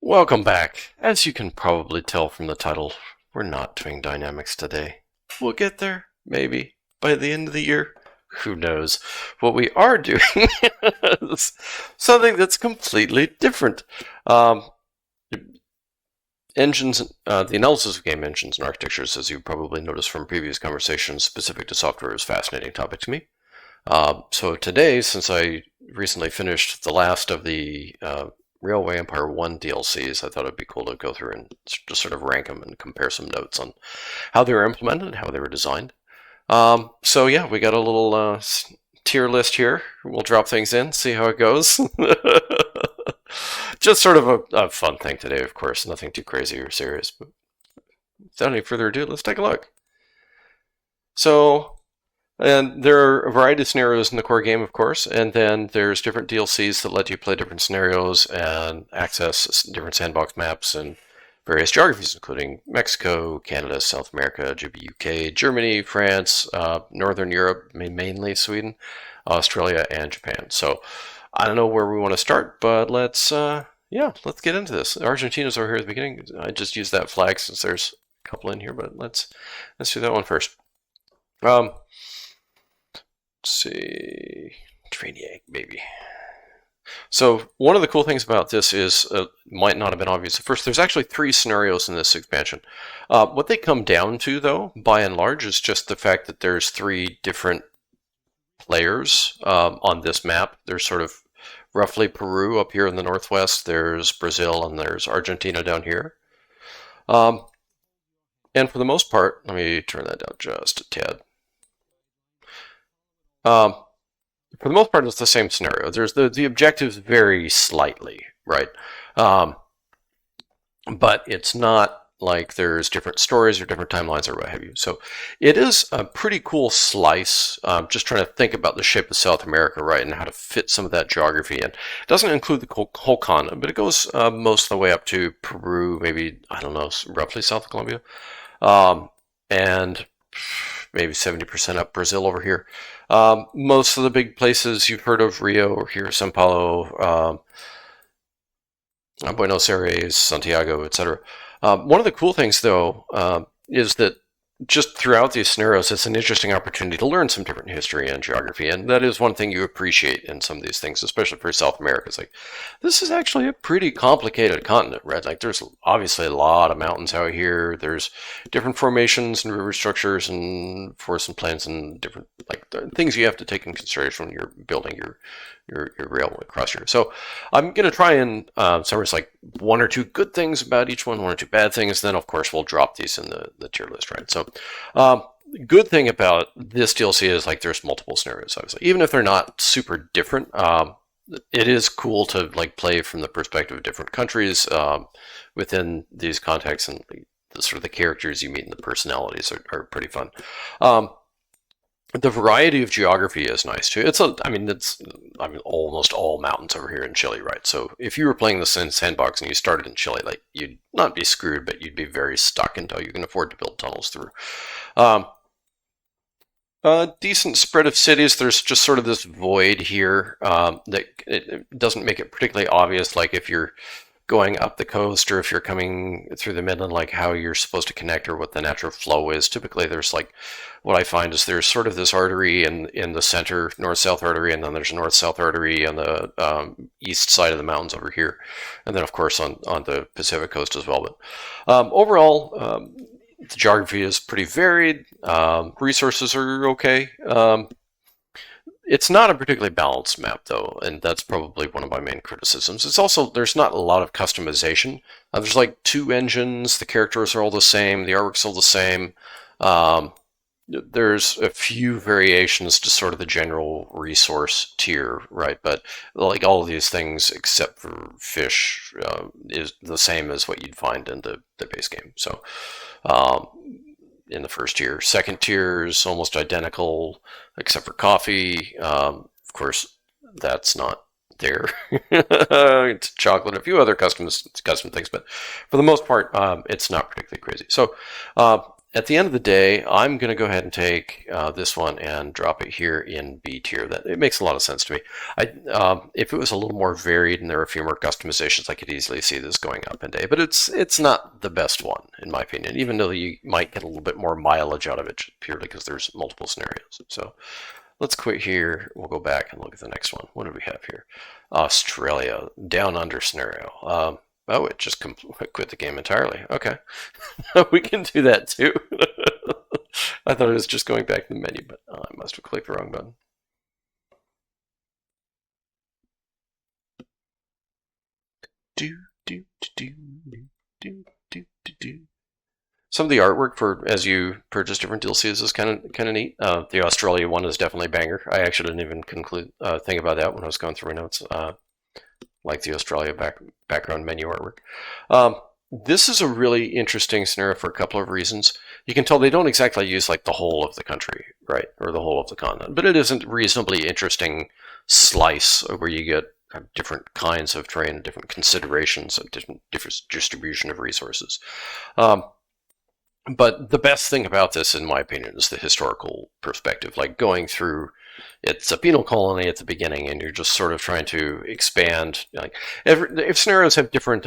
Welcome back. As you can probably tell from the title, we're not doing dynamics today. We'll get there, maybe, by the end of the year. Who knows? What we are doing is something that's completely different. The analysis of game engines and architectures, as you probably noticed from previous conversations specific to software, is a fascinating topic to me. So today, since I recently finished the last of the Railway Empire 1 DLCs, I thought it'd be cool to go through and just sort of rank them and compare some notes on how they were implemented, how they were designed. So yeah, we got a little tier list here. We'll drop things in, see how it goes. Just sort of a fun thing today, of course. Nothing too crazy or serious. But without any further ado, let's take a look. And there are a variety of scenarios in the core game, of course, and then there's different DLCs that let you play different scenarios and access different sandbox maps and various geographies, including Mexico, Canada, South America, UK, Germany, France, Northern Europe, mainly Sweden, Australia, and Japan. So I don't know where we want to start, but let's get into this. Argentina's over here at the beginning. I just used that flag since there's a couple in here, but let's do that one first. Let's see, Traniac, maybe. So one of the cool things about this is, might not have been obvious at first, there's actually 3 scenarios in this expansion. What they come down to, though, by and large, is just the fact that there's 3 different players on this map. There's sort of roughly Peru up here in the northwest, there's Brazil, and there's Argentina down here. And for the most part, let me turn that down just a tad. For the most part, it's the same scenario. There's the objectives vary slightly, right? But it's not like there's different stories or different timelines or what have you. So it is a pretty cool slice. Just trying to think about the shape of South America, right, and how to fit some of that geography in. It doesn't include the whole continent, but it goes most of the way up to Peru, maybe, I don't know, roughly south of Colombia, and maybe 70% up Brazil over here. Most of the big places you've heard of, Rio or here, Sao Paulo, Buenos Aires, Santiago, etc. One of the cool things, though, is that just throughout these scenarios, it's an interesting opportunity to learn some different history and geography, and that is one thing you appreciate in some of these things, especially for South America. It's like, this is actually a pretty complicated continent, right? Like, there's obviously a lot of mountains out here. There's different formations and river structures and forests and plains and different things you have to take in consideration when you're building your railway across here. So I'm going to try and summarize like 1 or 2 good things about each one or 2 bad things. Then, of course, we'll drop these in the tier list, right? So good thing about this DLC is like there's multiple scenarios, obviously. Even if they're not super different, it is cool to like play from the perspective of different countries within these contexts, and the sort of the characters you meet and the personalities are pretty fun. The variety of geography is nice too. It's almost all mountains over here in Chile, right? So if you were playing the sandbox and you started in Chile, like, you'd not be screwed, but you'd be very stuck until you can afford to build tunnels through. A decent spread of cities. There's just sort of this void here that it doesn't make it particularly obvious, like if you're going up the coast or if you're coming through the Midland, like how you're supposed to connect or what the natural flow is. Typically there's like, what I find is there's sort of this artery in the center, north-south artery, and then there's a north-south artery on the east side of the mountains over here, and then of course on the Pacific coast as well. But overall, the geography is pretty varied. Resources are okay. It's not a particularly balanced map, though, and that's probably one of my main criticisms. It's also, there's not a lot of customization. There's like 2 engines, the characters are all the same, the artwork's all the same. There's a few variations to sort of the general resource tier, right? But like all of these things, except for fish, is the same as what you'd find in the base game. So in the first tier. Second tier is almost identical, except for coffee. Of course, that's not there. It's chocolate, a few other custom things, but for the most part, it's not particularly crazy. So at the end of the day, I'm going to go ahead and take this one and drop it here in B tier. That it makes a lot of sense to me. If it was a little more varied and there were a few more customizations, I could easily see this going up in A. But it's not the best one, in my opinion, even though you might get a little bit more mileage out of it purely because there's multiple scenarios. So let's quit here. We'll go back and look at the next one. What do we have here? Australia, down under scenario. Oh, it just quit the game entirely. Okay. We can do that too. I thought it was just going back to the menu, but I must have clicked the wrong button. Some of the artwork for as you purchase different DLCs is kind of neat. The Australia one is definitely a banger. I actually didn't even think about that when I was going through my notes. Like the Australia background menu artwork. This is a really interesting scenario for a couple of reasons. You can tell they don't exactly use like the whole of the country, right, or the whole of the continent, but it is a reasonably interesting slice where you get different kinds of terrain, different considerations, and different distribution of resources. But the best thing about this, in my opinion, is the historical perspective. Like going through, it's a penal colony at the beginning, and you're just sort of trying to expand. Like if scenarios have different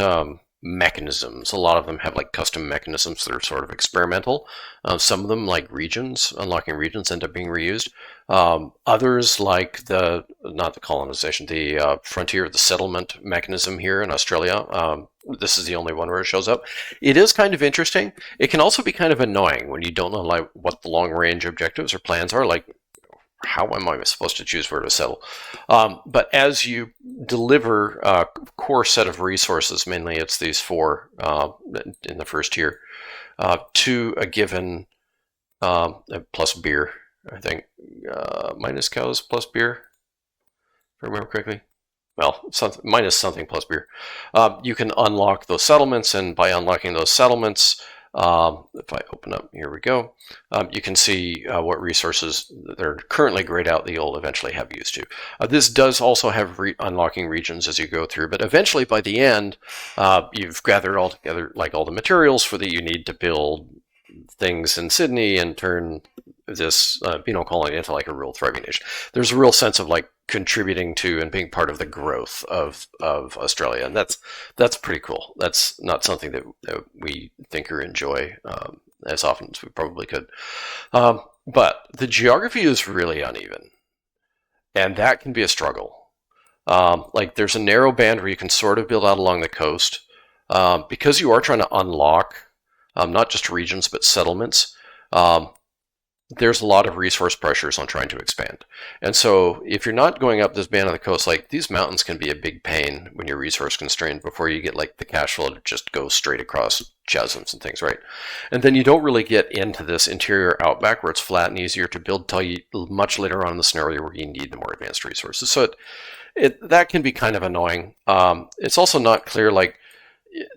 mechanisms, a lot of them have like custom mechanisms that are sort of experimental. Some of them, like regions, unlocking regions, end up being reused. Others, like not the colonization, the frontier, the settlement mechanism here in Australia. This is the only one where it shows up. It is kind of interesting. It can also be kind of annoying when you don't know like what the long range objectives or plans are. Like, how am I supposed to choose where to settle? But as you deliver a core set of resources, mainly it's these four in the first tier, to a given plus beer, I think, minus cows plus beer, if I remember correctly. Well, minus something plus beer. You can unlock those settlements, and by unlocking those settlements, if I open up, here we go, you can see what resources that are currently grayed out that you'll eventually have used to. This does also have unlocking regions as you go through, but eventually by the end, you've gathered all together like all the materials for that you need to build things in Sydney and turn this penal colony into like a real thriving nation. There's a real sense of like contributing to and being part of the growth of Australia, and that's pretty cool. That's not something that we think or enjoy as often as we probably could. But the geography is really uneven, and that can be a struggle. Like there's a narrow band where you can sort of build out along the coast because you are trying to unlock not just regions but settlements. There's a lot of resource pressures on trying to expand. And so if you're not going up this band of the coast, like these mountains can be a big pain when you're resource constrained before you get like the cash flow to just go straight across chasms and things, right? And then you don't really get into this interior outback where it's flat and easier to build till you much later on in the scenario where you need the more advanced resources. So that can be kind of annoying. It's also not clear, like,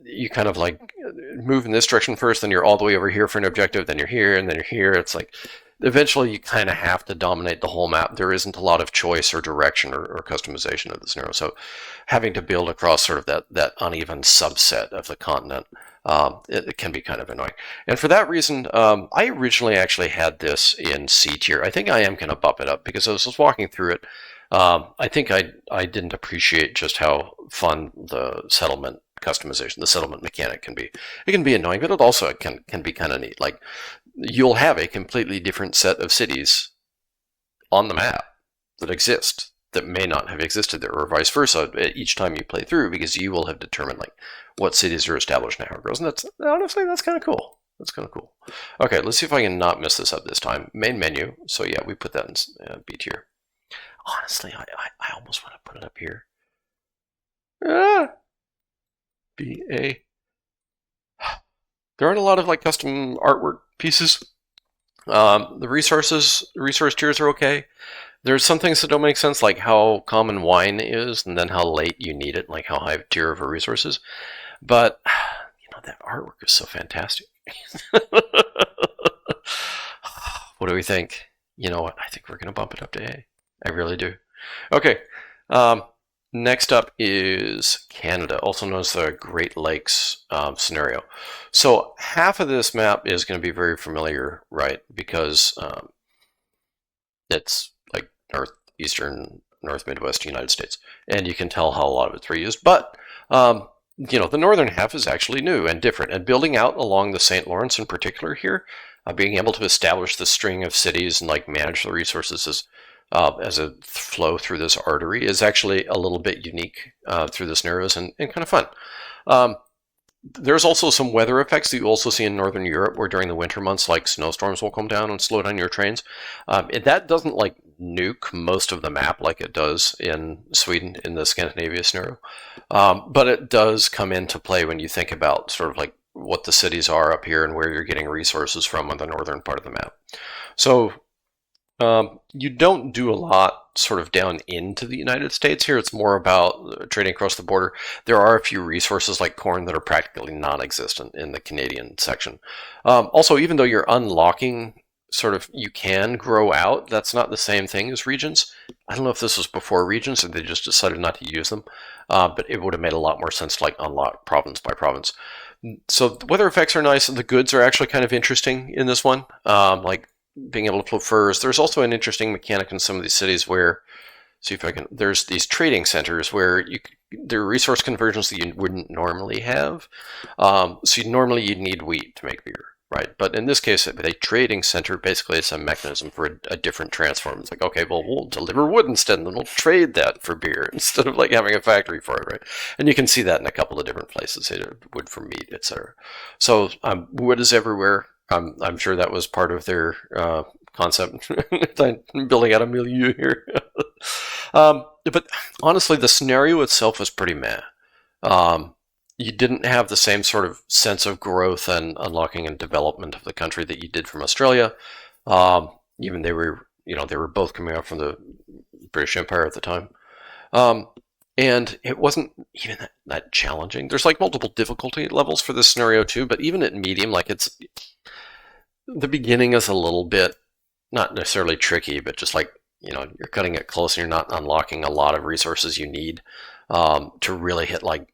you kind of like move in this direction first, then you're all the way over here for an objective, then you're here, and then you're here. It's like eventually you kind of have to dominate the whole map. There isn't a lot of choice or direction or customization of the scenario. So having to build across sort of that uneven subset of the continent, it can be kind of annoying. And for that reason, I originally actually had this in C tier. I think I am going to bump it up because as I was walking through it, I think I didn't appreciate just how fun the settlement customization, the settlement mechanic can be. It can be annoying, but it also can be kind of neat. Like you'll have a completely different set of cities on the map that exist that may not have existed there, or vice versa each time you play through, because you will have determined like what cities are established and how it grows. And that's honestly, that's kind of cool. That's kind of cool. Okay, let's see if I can not mess this up this time. Main menu. So yeah, we put that in B tier. Honestly, I almost want to put it up here. BA. There aren't a lot of like custom artwork pieces. The resource tiers are okay. There's some things that don't make sense, like how common wine is, and then how late you need it, like how high a tier of a resources. But that artwork is so fantastic. What do we think? You know what? I think we're gonna bump it up to A. I really do. Okay. Next up is Canada, also known as the Great Lakes scenario. So half of this map is going to be very familiar, right? Because it's like northeastern, north Midwest United States, and you can tell how a lot of it's reused. But the northern half is actually new and different. And building out along the St. Lawrence in particular here, being able to establish the string of cities and like manage the resources as a flow through this artery is actually a little bit unique through the scenarios and kind of fun. There's also some weather effects that you also see in Northern Europe, where during the winter months, like snowstorms will come down and slow down your trains. That doesn't like nuke most of the map like it does in Sweden in the Scandinavia scenario, but it does come into play when you think about sort of like what the cities are up here and where you're getting resources from on the northern part of the map. So you don't do a lot sort of down into the United States here. It's more about trading across the border. There are a few resources like corn that are practically non-existent in the Canadian section. Also, even though you're unlocking sort of, you can grow out, that's not the same thing as regions. I don't know if this was before regions and they just decided not to use them, but it would have made a lot more sense to like unlock province by province. So the weather effects are nice, and the goods are actually kind of interesting in this one. Like being able to flow furs. There's also an interesting mechanic in some of these cities where, see if I can, there's these trading centers where there are resource conversions that you wouldn't normally have. So normally you'd need wheat to make beer, right? But in this case, with a trading center, basically it's a mechanism for a different transform. It's like, okay, well, we'll deliver wood instead, and then we'll trade that for beer instead of like having a factory for it, right? And you can see that in a couple of different places, wood for meat, etc. So wood is everywhere. I'm sure that was part of their concept, building out a milieu here. But honestly, the scenario itself was pretty meh. You didn't have the same sort of sense of growth and unlocking and development of the country that you did from Australia. Even they were both coming out from the British Empire at the time. And it wasn't even that challenging. There's like multiple difficulty levels for this scenario too, but even at medium, like the beginning is a little bit, not necessarily tricky, but just like, you're cutting it close and you're not unlocking a lot of resources you need to really hit like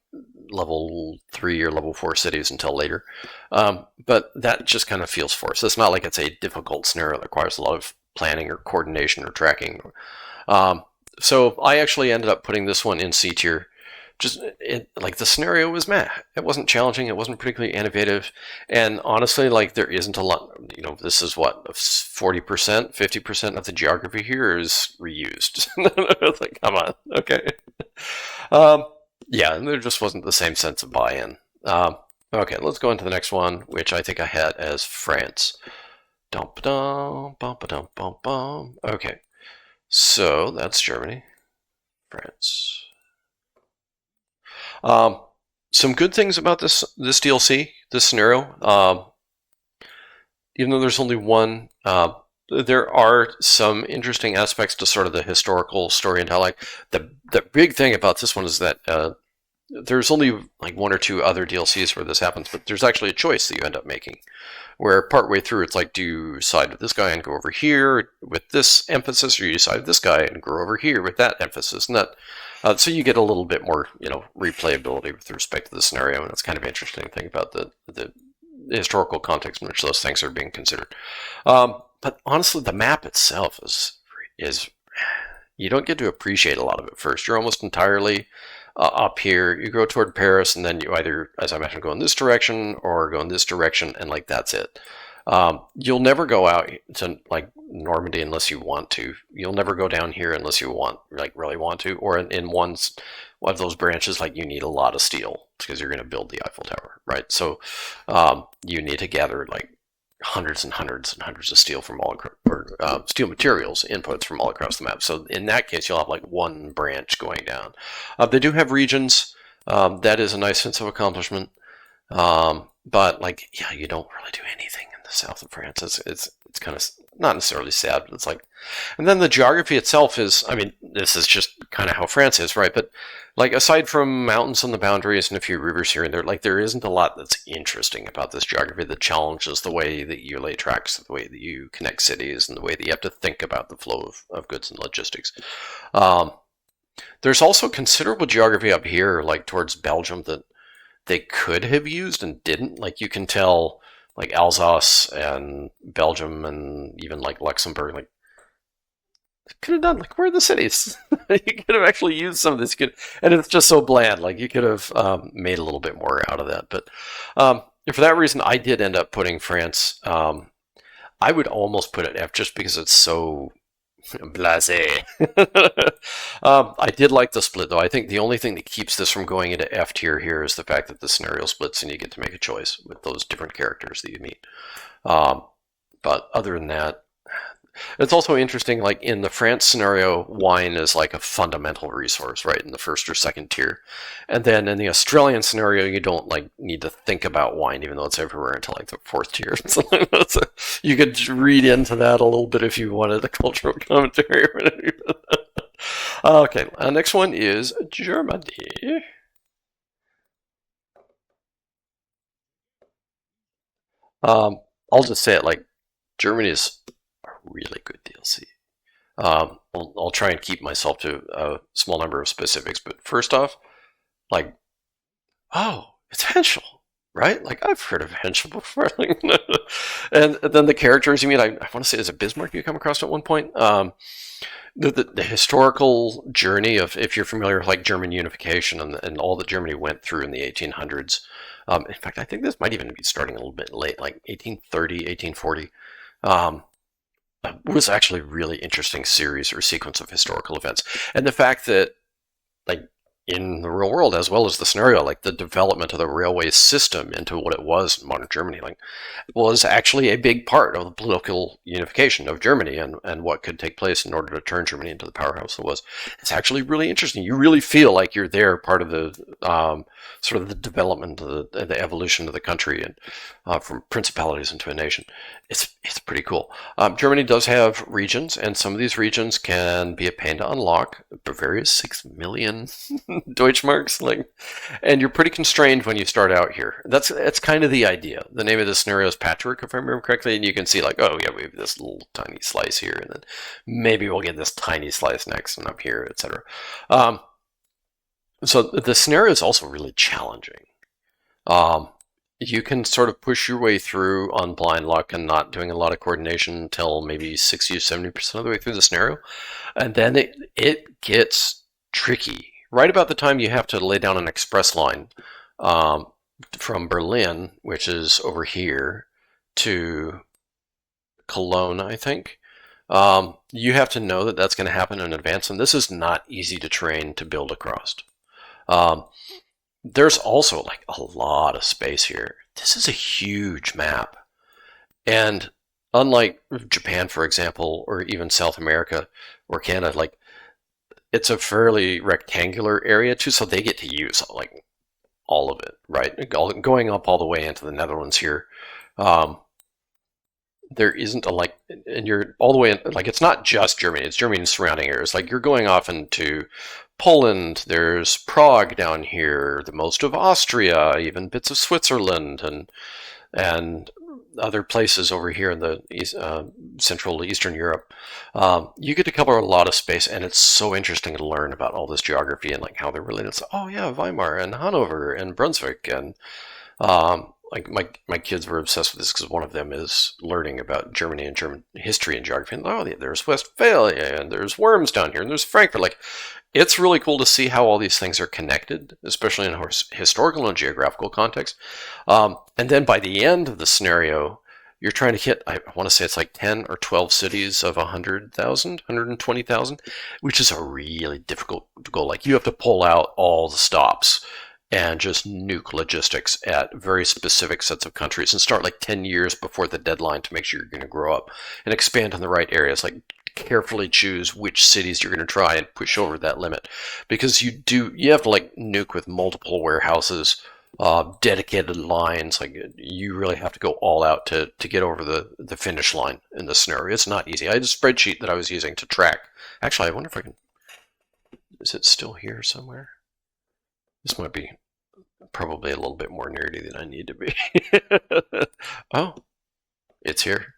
level 3 or level 4 cities until later. But that just kind of feels forced. It's not like it's a difficult scenario that requires a lot of planning or coordination or tracking. So I actually ended up putting this one in C tier. Like the scenario was meh. It wasn't challenging. It wasn't particularly innovative. And honestly, like there isn't a lot, this is what, 40%, 50% of the geography here is reused. It's like, come on. Okay. Yeah, and there just wasn't the same sense of buy-in. Okay, let's go into the next one, which I think I had as France. Okay, so that's Germany, France. Some good things about this DLC, this scenario. Even though there's only one, there are some interesting aspects to sort of the historical story and how like the big thing about this one is that there's only like 1 or 2 other DLCs where this happens, but there's actually a choice that you end up making, where partway through it's like, do you side with this guy and go over here with this emphasis, or you side with this guy and go over here with that emphasis, and that so you get a little bit more replayability with respect to the scenario, and it's kind of interesting to think about the historical context in which those things are being considered. But honestly, the map itself is you don't get to appreciate a lot of it first. You're almost entirely up here. You go toward Paris, and then you either, as I mentioned, go in this direction or go in this direction, and like that's it. You'll never go out to like Normandy unless you want to. You'll never go down here unless you really want to. Or in one of those branches, like you need a lot of steel because you're going to build the Eiffel Tower, right? So you need to gather like hundreds and hundreds and hundreds of steel from steel materials inputs from all across the map. So in that case, you'll have like one branch going down. They do have regions. That is a nice sense of accomplishment. But like, yeah, you don't really do anything in the south of France. It's kind of not necessarily sad, but it's like, and then the geography itself is, I mean, this is just kind of how France is, right? But like, aside from mountains on the boundaries and a few rivers here and there, like there isn't a lot that's interesting about this geography that challenges the way that you lay tracks, the way that you connect cities, and the way that you have to think about the flow of goods and logistics. There's also considerable geography up here, like towards Belgium, that they could have used and didn't. Like you can tell, like Alsace and Belgium and even like Luxembourg, like could have done. Like where are the cities? You could have actually used some of this. And it's just so bland. Like you could have made a little bit more out of that. But for that reason, I did end up putting France. I would almost put it F just because it's so blasé. I did like the split, though. I think the only thing that keeps this from going into F tier here is the fact that the scenario splits and you get to make a choice with those different characters that you meet. Um, but other than that, it's also interesting, like in the France scenario, wine is like a fundamental resource, right, in the first or second tier. And then in the Australian scenario, you don't like need to think about wine, even though it's everywhere until like the fourth tier. So you could read into that a little bit if you wanted a cultural commentary. Okay, next one is Germany. I'll just say it like Germany is a really good DLC. I'll try and keep myself to a small number of specifics, but first off, like, oh, it's Henschel, right? Like, I've heard of Henschel before. And then the characters, you mean, I want to say, is it Bismarck you come across at one point? The historical journey of, if you're familiar with like German unification and all that Germany went through in the 1800s. In fact, I think this might even be starting a little bit late, like 1830, 1840. It was actually a really interesting series or sequence of historical events. And the fact that, like, in the real world, as well as the scenario, like the development of the railway system into what it was in modern Germany, like, was actually a big part of the political unification of Germany and what could take place in order to turn Germany into the powerhouse it was. It's actually really interesting. You really feel like you're there, part of the sort of the development, of the evolution of the country, and from principalities into a nation. It's pretty cool. Germany does have regions, and some of these regions can be a pain to unlock. Bavaria's 6 million Deutschmarks, like, and you're pretty constrained when you start out here. That's kind of the idea. The name of the scenario is Patchwork, if I remember correctly, and you can see like, oh yeah, we have this little tiny slice here, and then maybe we'll get this tiny slice next, and up here, etc. So the scenario is also really challenging. You can sort of push your way through on blind luck and not doing a lot of coordination until maybe 60 or 70% of the way through the scenario. And then it gets tricky. Right about the time you have to lay down an express line from Berlin, which is over here, to Cologne, I think. You have to know that that's going to happen in advance, and this is not easy to train to build across. There's also like a lot of space here. This is a huge map. And unlike Japan, for example, or even South America or Canada, like it's a fairly rectangular area too, so they get to use like all of it, right? Going up all the way into the Netherlands here. There isn't a like, and you're all the way in, like it's not just Germany, it's Germany and surrounding areas. Like you're going off into Poland, there's Prague down here, the most of Austria, even bits of Switzerland, and other places over here in the Central Eastern Europe. You get to cover a lot of space, and it's so interesting to learn about all this geography and like how they're related. So, oh yeah, Weimar and Hanover and Brunswick and like my kids were obsessed with this because one of them is learning about Germany and German history and geography. And oh, there's Westphalia and there's Worms down here and there's Frankfurt. Like, it's really cool to see how all these things are connected, especially in a historical and geographical context. And then by the end of the scenario, you're trying to hit, I want to say it's like 10 or 12 cities of 100,000, 120,000, which is a really difficult goal. Like, you have to pull out all the stops and just nuke logistics at very specific sets of countries and start like 10 years before the deadline to make sure you're going to grow up and expand in the right areas. Like, carefully choose which cities you're going to try and push over that limit, because you have to like nuke with multiple warehouses, dedicated lines. Like, you really have to go all out to get over the finish line in this scenario. It's not easy. I had a spreadsheet that I was using to track. Actually, I wonder if I can, is it still here somewhere? This might be probably a little bit more nerdy than I need to be. Oh, it's here.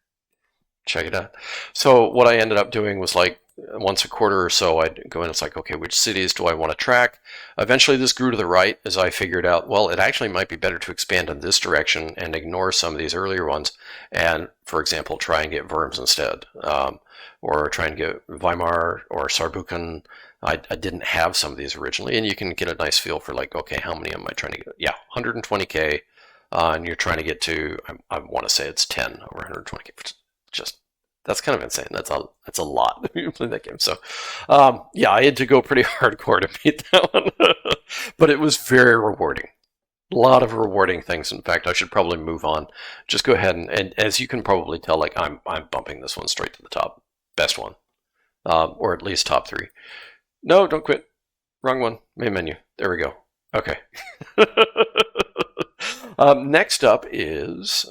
Check it out. So what I ended up doing was like once a quarter or so, I'd go in. It's like, okay, which cities do I want to track? Eventually, this grew to the right as I figured out, well, it actually might be better to expand in this direction and ignore some of these earlier ones, and, for example, try and get Worms instead, or try and get Weimar or Saarbrücken. I didn't have some of these originally, and you can get a nice feel for like, okay, how many am I trying to get? Yeah, 120K, and you're trying to get to, I want to say it's 10 over 120K. Just that's kind of insane. That's a lot to play that game. So, yeah, I had to go pretty hardcore to beat that one, but it was very rewarding. A lot of rewarding things. In fact, I should probably move on. Just go ahead and as you can probably tell, like I'm bumping this one straight to the top, best one, or at least top 3. No, don't quit. Wrong one. Main menu. There we go. Okay. Next up is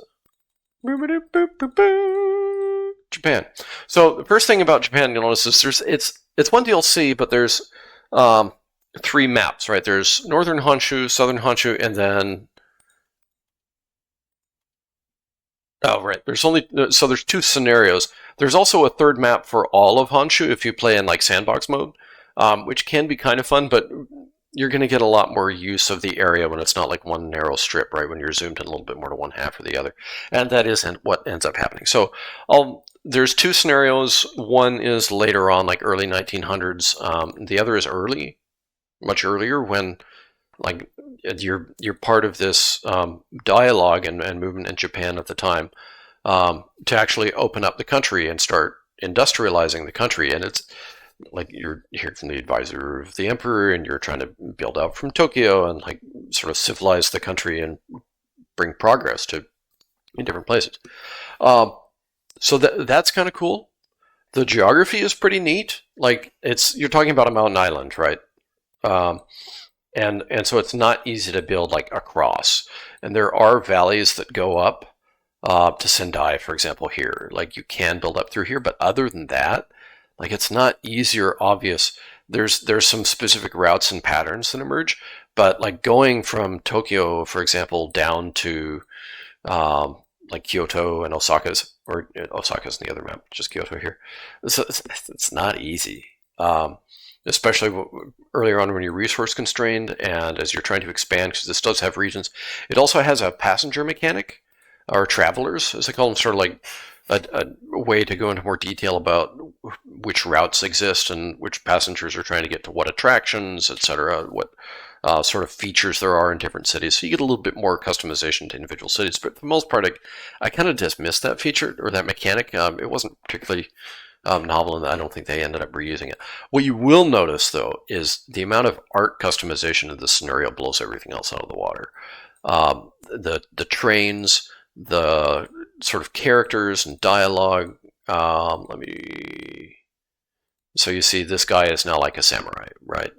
Japan. So the first thing about Japan you'll notice is it's one DLC, but there's 3 maps, right? There's Northern Honshu, Southern Honshu, and then there's 2 scenarios. There's also a third map for all of Honshu if you play in like sandbox mode, which can be kind of fun, but you're going to get a lot more use of the area when it's not like one narrow strip, right? When you're zoomed in a little bit more to one half or the other, and that isn't what ends up happening. So there's 2 scenarios. One is later on, like early 1900s. The other is much earlier, when like you're part of this dialogue and movement in Japan at the time, to actually open up the country and start industrializing the country. And it's like you're here from the advisor of the emperor, and you're trying to build out from Tokyo and like sort of civilize the country and bring progress in different places. So that's kind of cool. The geography is pretty neat. Like you're talking about a mountain island, right? And so it's not easy to build like across. And there are valleys that go up to Sendai, for example, here. Like you can build up through here, but other than that, like it's not easy or obvious. There's some specific routes and patterns that emerge, but like going from Tokyo, for example, down to like Kyoto and Osaka's in the other map, just Kyoto here. So it's not easy. Especially earlier on when you're resource constrained and as you're trying to expand, because this does have regions. It also has a passenger mechanic, or travelers, as they call them, sort of like a way to go into more detail about which routes exist and which passengers are trying to get to what attractions, etc., what sort of features there are in different cities. So you get a little bit more customization to individual cities. But for the most part, I kind of dismissed that feature or that mechanic. It wasn't particularly novel, and I don't think they ended up reusing it. What you will notice, though, is the amount of art customization in this scenario blows everything else out of the water. The trains, the sort of characters and dialogue. So you see, this guy is now like a samurai, right?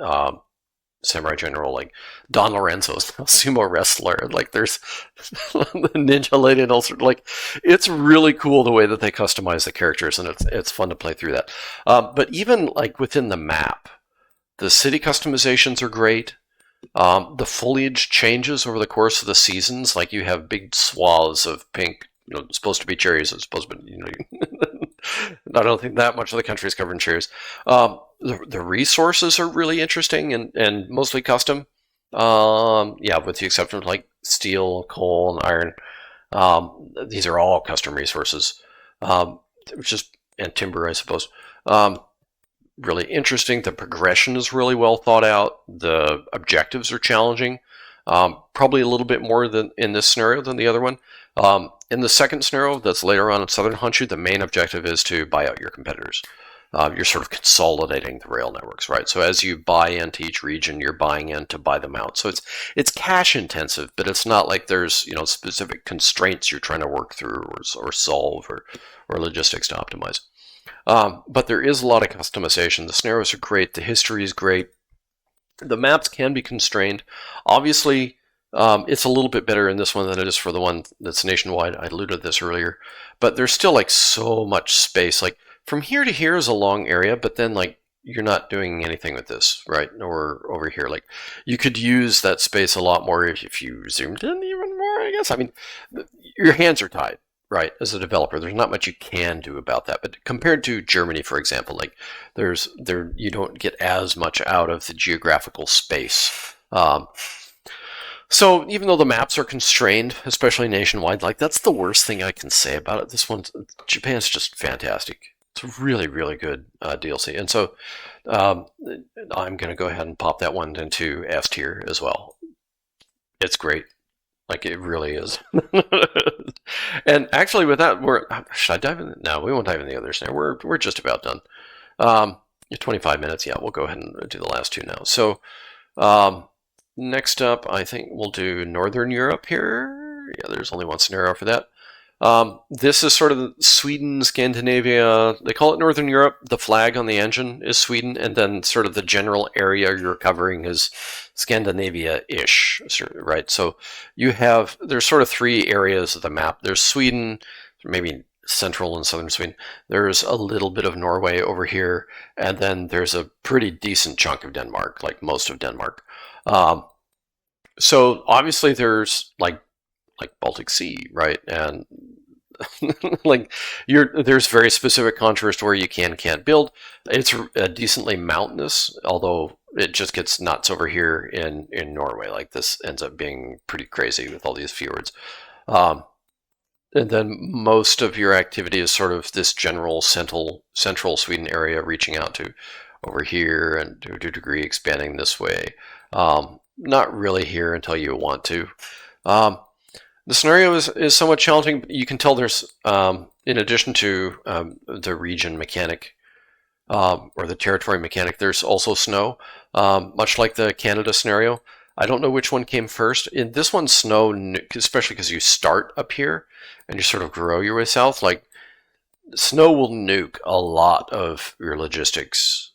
Samurai general, like Don Lorenzo's a sumo wrestler. Like there's the ninja lady, and also like it's really cool the way that they customize the characters, and it's fun to play through that. But even like within the map, the city customizations are great. The foliage changes over the course of the seasons. Like you have big swaths of pink, supposed to be cherries. It's supposed to be, I don't think that much of the country is covered in cherries. The resources are really interesting and mostly custom. Yeah, with the exception of like steel, coal, and iron. These are all custom resources, and timber, I suppose. Really interesting. The progression is really well thought out. The objectives are challenging. Probably a little bit more than in this scenario than the other one. In the second scenario, that's later on in Southern Honshu, the main objective is to buy out your competitors. You're sort of consolidating the rail networks, right? So as you buy into each region, you're buying in to buy them out. So it's cash intensive, but it's not like there's specific constraints you're trying to work through or solve or logistics to optimize. But there is a lot of customization. The scenarios are great. The history is great. The maps can be constrained. Obviously, it's a little bit better in this one than it is for the one that's nationwide. I alluded to this earlier. But there's still like so much space. Like from here to here is a long area, but then like you're not doing anything with this, right? Or over here. Like you could use that space a lot more if you zoomed in even more, I guess. I mean, your hands are tied. right? As a developer, there's not much you can do about that. But compared to Germany, for example, like you don't get as much out of the geographical space. So even though the maps are constrained, especially nationwide, like that's the worst thing I can say about it. Japan's just fantastic. It's a really, really good DLC. And so um, I'm going to go ahead and pop that one into S tier as well. It's great. Like it really is. And actually, with that, should I dive in? No, we won't dive in the others now. We're just about done. 25 minutes. Yeah, we'll go ahead and do the last two now. So next up, I think we'll do Northern Europe here. Yeah, there's only one scenario for that. This is sort of Sweden, Scandinavia. They call it Northern Europe. The flag on the engine is Sweden, and then sort of the general area you're covering is Scandinavia-ish, right? So there's sort of three areas of the map. There's Sweden, maybe central and southern Sweden. There's a little bit of Norway over here, and then there's a pretty decent chunk of Denmark, like most of Denmark. So obviously there's like Baltic Sea, right? And like there's very specific contours to where you can't build. It's decently mountainous, although it just gets nuts over here in Norway. Like this ends up being pretty crazy with all these fjords. And then most of your activity is sort of this general central Sweden area, reaching out to over here and to a degree expanding this way. Not really here until you want to. The scenario is somewhat challenging. You can tell there's, in addition to the region mechanic or the territory mechanic, there's also snow, much like the Canada scenario. I don't know which one came first. In this one, snow, especially because you start up here and you sort of grow your way south, like snow will nuke a lot of your logistics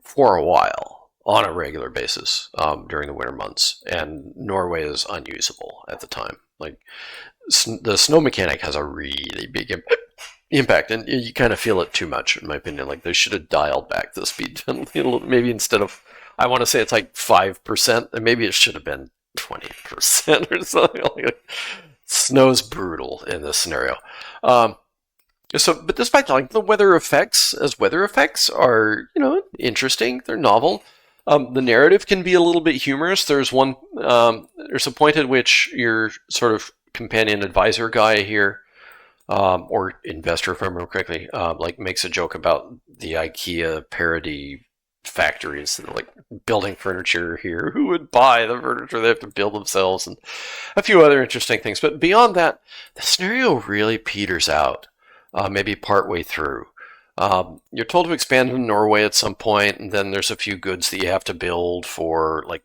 for a while on a regular basis during the winter months. And Norway is unusable at the time. Like the snow mechanic has a really big impact, and you kind of feel it too much, in my opinion. Like they should have dialed back the speed penalty a little. Maybe instead of, I want to say it's like 5%, and maybe it should have been 20% or something. Like, snow's brutal in this scenario. But despite like the weather effects are interesting. They're novel. The narrative can be a little bit humorous. There's a point at which your sort of companion advisor guy here, or investor, if I remember correctly, like makes a joke about the IKEA parody factories that are like building furniture here. Who would buy the furniture they have to build themselves, and a few other interesting things. But beyond that, the scenario really peters out, maybe partway through. You're told to expand to Norway at some point, and then there's a few goods that you have to build for, like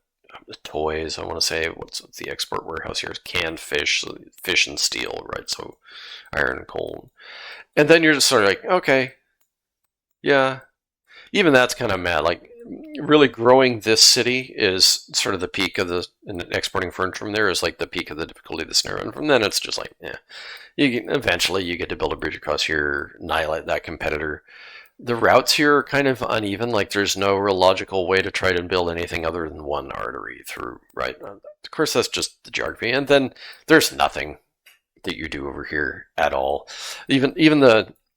toys. I want to say, what's the export warehouse here? Canned fish, fish and steel, right? So iron and coal. And then you're just sort of like, okay, yeah. Even that's kind of mad. Like, really growing this city is sort of the peak of and exporting furniture from there is like the peak of the difficulty of the scenario. And from then it's just like, yeah. Eventually you get to build a bridge across here, annihilate that competitor. The routes here are kind of uneven. Like there's no real logical way to try to build anything other than one artery through, right? Of course, that's just the geography. And then there's nothing that you do over here at all.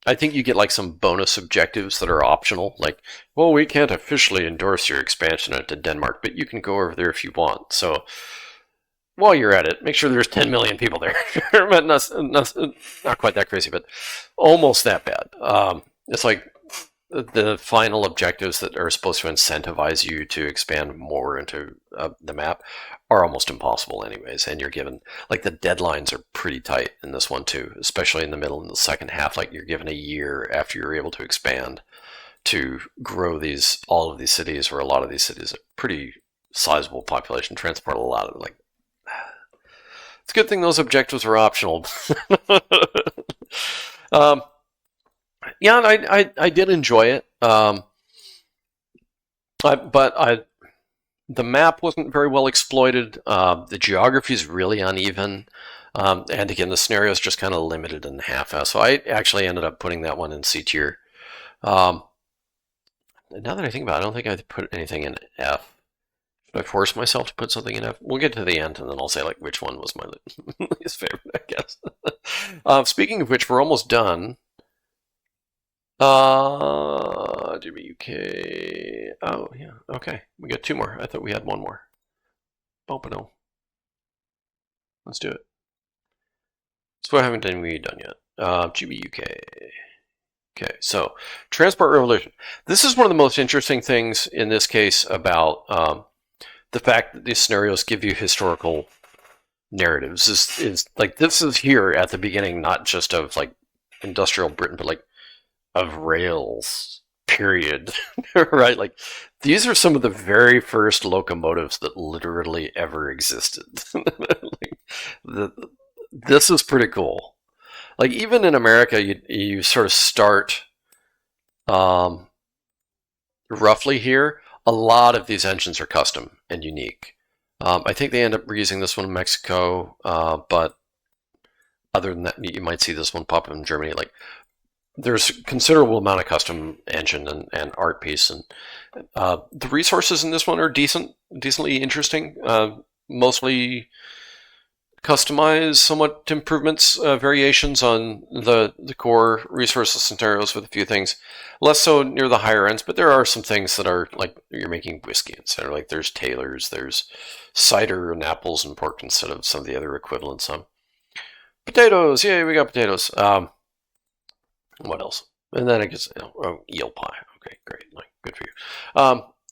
I think you get like some bonus objectives that are optional. Like, well, we can't officially endorse your expansion into Denmark, but you can go over there if you want. So while you're at it, make sure there's 10 million people there. not quite that crazy, but almost that bad. It's like the final objectives that are supposed to incentivize you to expand more into the map are almost impossible anyways. And you're given, like, the deadlines are pretty tight in this one too, especially in the middle and the second half. Like you're given a year after you're able to expand to grow all of these cities, or a lot of these cities, a pretty sizable population, transport a lot of, like, it's a good thing those objectives are optional. Yeah, and I did enjoy it. The map wasn't very well exploited. The geography is really uneven. And again, the scenario is just kind of limited in half-ass. So I actually ended up putting that one in C tier. Now that I think about it, I don't think I put anything in F. Should I force myself to put something in F? We'll get to the end, and then I'll say like which one was my least favorite, I guess. Speaking of which, we're almost done. GBUK. Oh yeah, okay. We got two more. I thought we had one more. Oh, but no. Let's do it. So I haven't done yet. GBUK. Okay, so transport revolution. This is one of the most interesting things in this case about the fact that these scenarios give you historical narratives. Is like this is here at the beginning, not just of like industrial Britain, but like of rails. Period. Right? Like these are some of the very first locomotives that literally ever existed. Like, this is pretty cool. Like even in America, you sort of start um, roughly here. A lot of these engines are custom and unique. I think they end up reusing this one in Mexico, but other than that, you might see this one pop up in Germany. Like there's a considerable amount of custom engine and art piece, and the resources in this one are decently interesting. Mostly customize somewhat improvements, variations on the core resources scenarios with a few things. Less so near the higher ends, but there are some things that are like you're making whiskey instead of like there's Taylor's, there's cider and apples and pork instead of some of the other equivalents. Potatoes, yay, we got potatoes. What else? And then I guess eel pie. Okay, great, like good for you.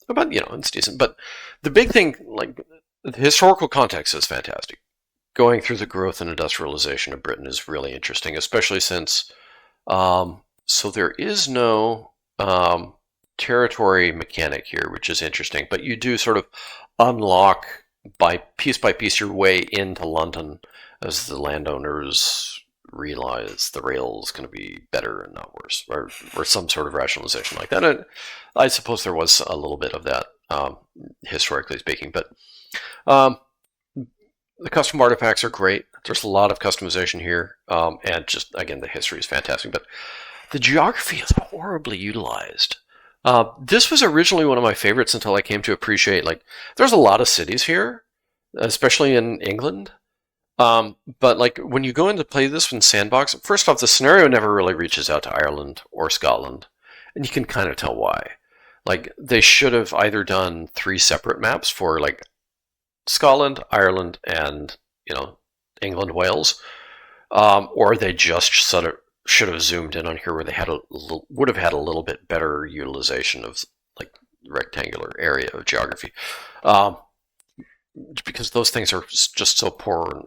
But it's decent. But the big thing, like the historical context, is fantastic. Going through the growth and industrialization of Britain is really interesting, especially since so there is no territory mechanic here, which is interesting. But you do sort of unlock by piece your way into London as the landowners realize the rail is going to be better and not worse, or some sort of rationalization like that. And I suppose there was a little bit of that, historically speaking. But the custom artifacts are great. There's a lot of customization here, and just again, the history is fantastic. But the geography is horribly utilized. This was originally one of my favorites until I came to appreciate like there's a lot of cities here, especially in England. But like when you go in to play this in Sandbox, first off, the scenario never really reaches out to Ireland or Scotland, and you can kind of tell why. Like they should have either done 3 separate maps for like Scotland, Ireland, and England, Wales, or they just sort of should have zoomed in on here where they would have had a little bit better utilization of like rectangular area of geography. Because those things are just so poor and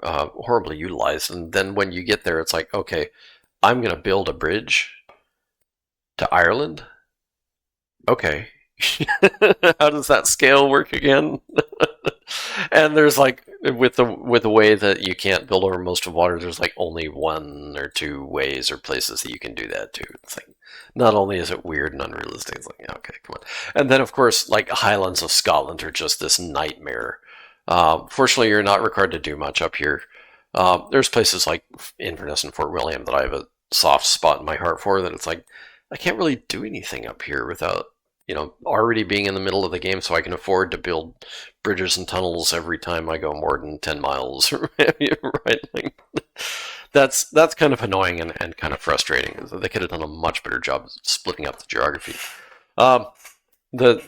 horribly utilized. And then when you get there, it's like, okay, I'm going to build a bridge to Ireland. Okay. How does that scale work again? And there's like with the way that you can't build over most of water, there's like only 1 or 2 ways or places that you can do that too. It's like not only is it weird and unrealistic, it's like okay, come on. And then of course, like Highlands of Scotland are just this nightmare. Fortunately, you're not required to do much up here. There's places like Inverness and Fort William that I have a soft spot in my heart for. That it's like I can't really do anything up here without already being in the middle of the game, so I can afford to build bridges and tunnels every time I go more than 10 miles. Right? Like, that's kind of annoying and kind of frustrating. They could have done a much better job splitting up the geography. The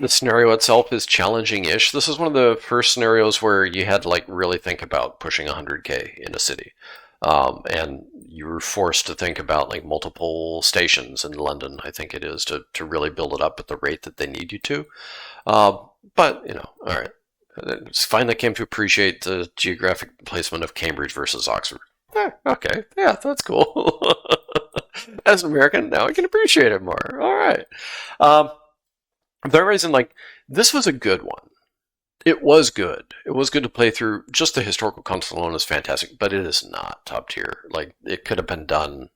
scenario itself is challenging-ish. This is one of the first scenarios where you had to like really think about pushing 100K in a city. And you were forced to think about like multiple stations in London, I think it is, to really build it up at the rate that they need you to. But, all right. It's finally came to appreciate the geographic placement of Cambridge versus Oxford. Okay, yeah, that's cool. As an American, now I can appreciate it more. All right. The reason, like, this was a good one. It was good. It was good to play through. Just the historical content alone is fantastic, but it is not top tier. Like it could have been done.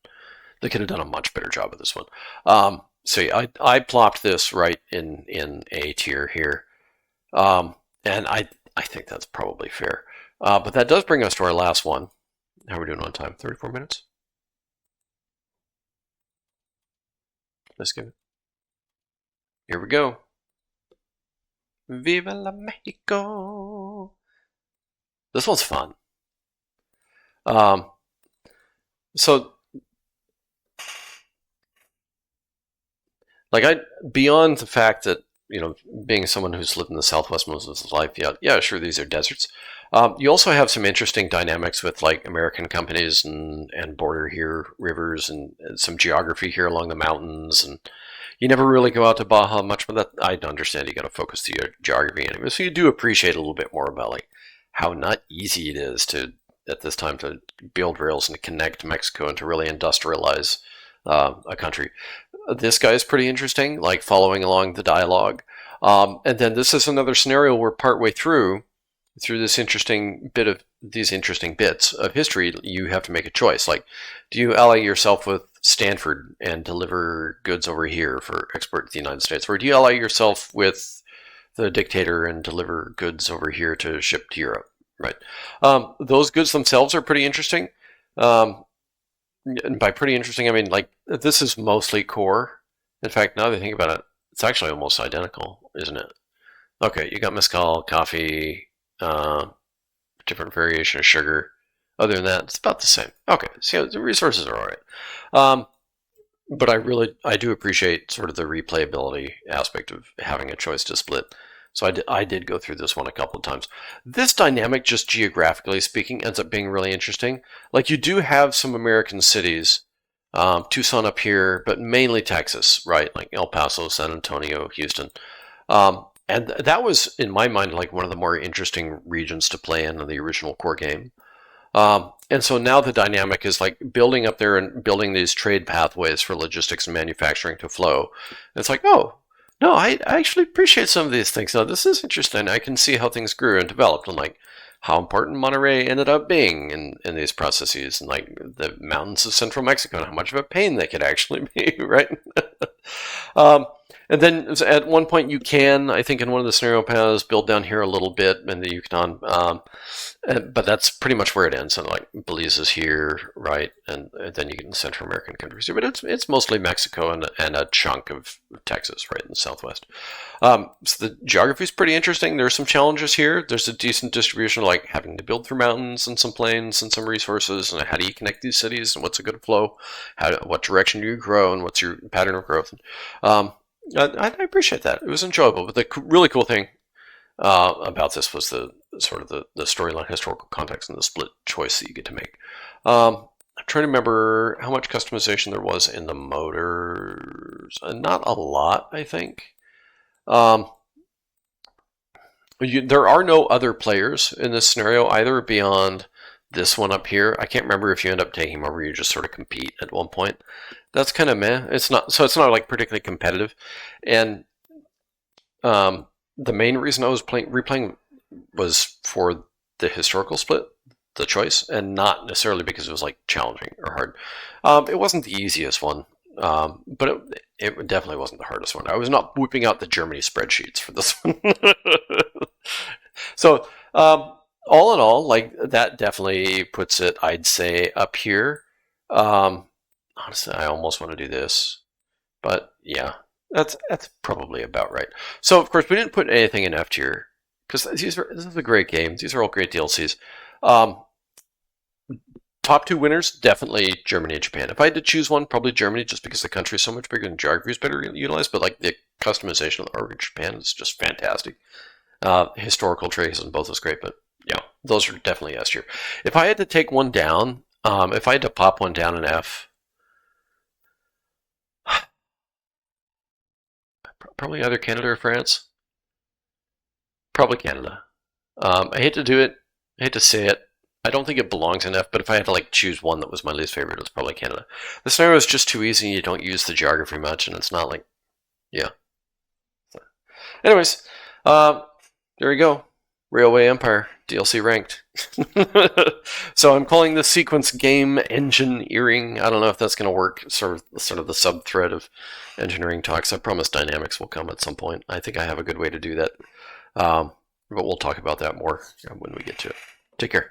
They could have done a much better job of this one. So yeah, I plopped this right in A tier here, and I think that's probably fair. But that does bring us to our last one. How are we doing on time? 34 minutes. Let's give it. Here we go. Viva la Mexico. This one's fun. Um, so, like, beyond the fact that, being someone who's lived in the Southwest most of his life, yeah, sure, these are deserts. You also have some interesting dynamics with like American companies and border here, rivers, and some geography here along the mountains. And you never really go out to Baja much, but that I understand you got to focus to your geography anyway. So you do appreciate a little bit more about like how not easy it is to at this time to build rails and to connect Mexico and to really industrialize a country. This guy is pretty interesting, like following along the dialogue. And then this is another scenario where partway through this interesting bit of these interesting bits of history, you have to make a choice. Like, do you ally yourself with Stanford and deliver goods over here for export to the United States, or do you ally yourself with the dictator and deliver goods over here to ship to Europe? Right. Those goods themselves are pretty interesting. And by pretty interesting, I mean like this is mostly core. In fact, now that I think about it, it's actually almost identical, isn't it? Okay, you got mezcal, coffee, different variation of sugar. Other than that, it's about the same. Okay, so the resources are all right. But I do appreciate sort of the replayability aspect of having a choice to split. So I did go through this one a couple of times. This dynamic, just geographically speaking, ends up being really interesting. Like you do have some American cities, Tucson up here, but mainly Texas, right? Like El Paso, San Antonio, Houston. And that was, in my mind, like one of the more interesting regions to play in the original core game. And so now the dynamic is like building up there and building these trade pathways for logistics and manufacturing to flow. And it's like, oh, no, I actually appreciate some of these things. Now, this is interesting. I can see how things grew and developed and like how important Monterey ended up being in these processes and like the mountains of central Mexico and how much of a pain they could actually be, right? And then at one point you can, I think in one of the scenario paths, build down here a little bit in the Yucatan. But that's pretty much where it ends. And like Belize is here, right? And then you get in Central American countries here. But it's mostly Mexico and a chunk of Texas, right in the Southwest. So the geography is pretty interesting. There's some challenges here. There's a decent distribution, like having to build through mountains and some plains and some resources. And how do you connect these cities? And what's a good flow? What direction do you grow? And what's your pattern of growth? I appreciate that. It was enjoyable. But the really cool thing about this was the sort of the storyline, historical context, and the split choice that you get to make. I'm trying to remember how much customization there was in the motors. Not a lot, I think. There are no other players in this scenario either beyond this one up here. I can't remember if you end up taking him over, you just sort of compete at one point. That's kind of meh. It's not like particularly competitive. And the main reason I was replaying was for the historical split, the choice, and not necessarily because it was like challenging or hard. It wasn't the easiest one, but it definitely wasn't the hardest one. I was not whipping out the Germany spreadsheets for this one. So all in all, like that definitely puts it, I'd say, up here. Honestly, I almost want to do this, but yeah, that's probably about right. So of course we didn't put anything in F tier because this is a great game. These are all great DLCs. Top two winners, definitely Germany and Japan. If I had to choose one, probably Germany, just because the country is so much bigger and geography is better utilized. But like the customization of the art in Japan is just fantastic. Historical traits and both is great, but yeah, those are definitely S tier. If I had to take one down, if I had to pop one down in F, probably either Canada or France. Probably Canada. I hate to do it. I hate to say it. I don't think it belongs in F, but if I had to like choose one that was my least favorite, it was probably Canada. The scenario is just too easy. You don't use the geography much, and it's not like, yeah. So, anyways, there you go. Railway Empire DLC ranked. So I'm calling this sequence game Engine-ering. I don't know if that's going to work. Sort of the sub thread of engineering talks. I promise dynamics will come at some point. I think I have a good way to do that. But we'll talk about that more when we get to it. Take care.